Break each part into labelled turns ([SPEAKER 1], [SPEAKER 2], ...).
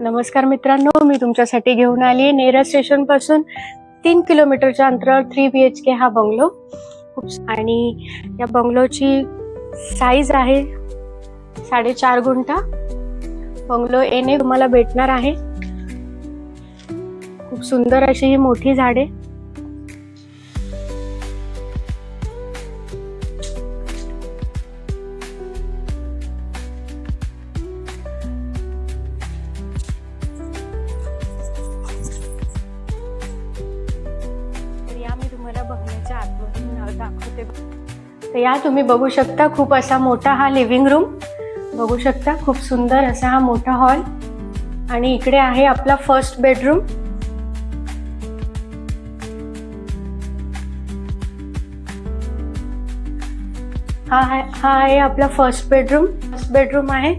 [SPEAKER 1] नमस्कार मित्रांनो, मी तुमच्यासाठी घेऊन आली आहे नेरळ स्टेशन पासून 3 किलोमीटरच्या अंतरावर 3 BHK हा बंगलो. आणि या बंगलोची साईज आहे 4.5 गुंठा. बंगलो येणे तुम्हाला भेटणार आहे. खूप सुंदर अशी ही मोठी झाडे. मी तुम्हाला बघण्याच्या आतमधून दाखवते. तर या तुम्ही बघू शकता, खूप असा मोठा हा लिव्हिंग रूम बघू शकता. खूप सुंदर असा हा मोठा हॉल. आणि इकडे आहे आपला फर्स्ट बेडरूम. हा आहे आपला फर्स्ट बेडरूम आहे.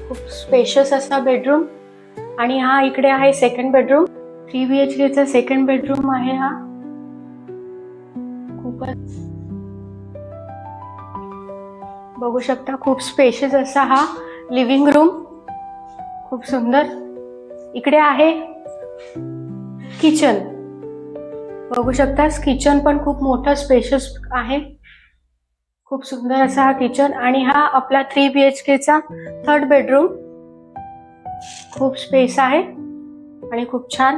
[SPEAKER 1] खूप स्पेशियस असा बेडरूम. आणि हा इकडे आहे सेकंड बेडरूम. 3 BHK चा सेकंड बेडरूम आहे हा. खूपच बघू शकता, खूप स्पेशियस असा हा लिव्हिंग रूम. खूप सुंदर. इकडे आहे किचन. बघू शकता, किचन पण खूप मोठा स्पेशियस आहे. खूप सुंदर असा हा किचन. आणि हा आपला 3 BHK चा थर्ड बेडरूम. खूप स्पेस आहे आणि खूप छान.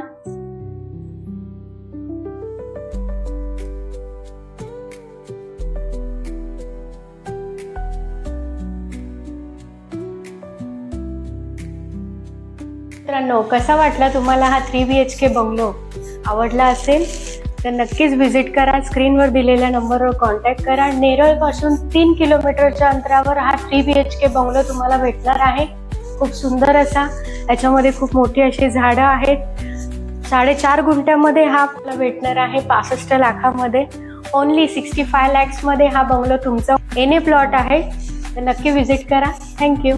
[SPEAKER 1] मित्रांनो, कसा वाटला तुम्हाला हा 3 BHK बंगलो? आवडला असेल तर नक्कीच व्हिजिट करा. स्क्रीनवर दिलेल्या नंबरवर कॉन्टॅक्ट करा. नेरळ पासून 3 किलोमीटरच्या अंतरावर हा 3 BHK बंगलो तुम्हाला भेटणार आहे. खूप सुंदर असा. याच्यामध्ये खूप मोठी अशी झाडं आहेत. 4.5 गुंठ्यामध्ये हा आपल्याला भेटणार आहे. 65 लाखामध्ये. ओनली 65 lakhs मध्ये हा बंगलो तुमचा एने प्लॉट आहे. तर नक्की व्हिजिट करा. थँक्यू.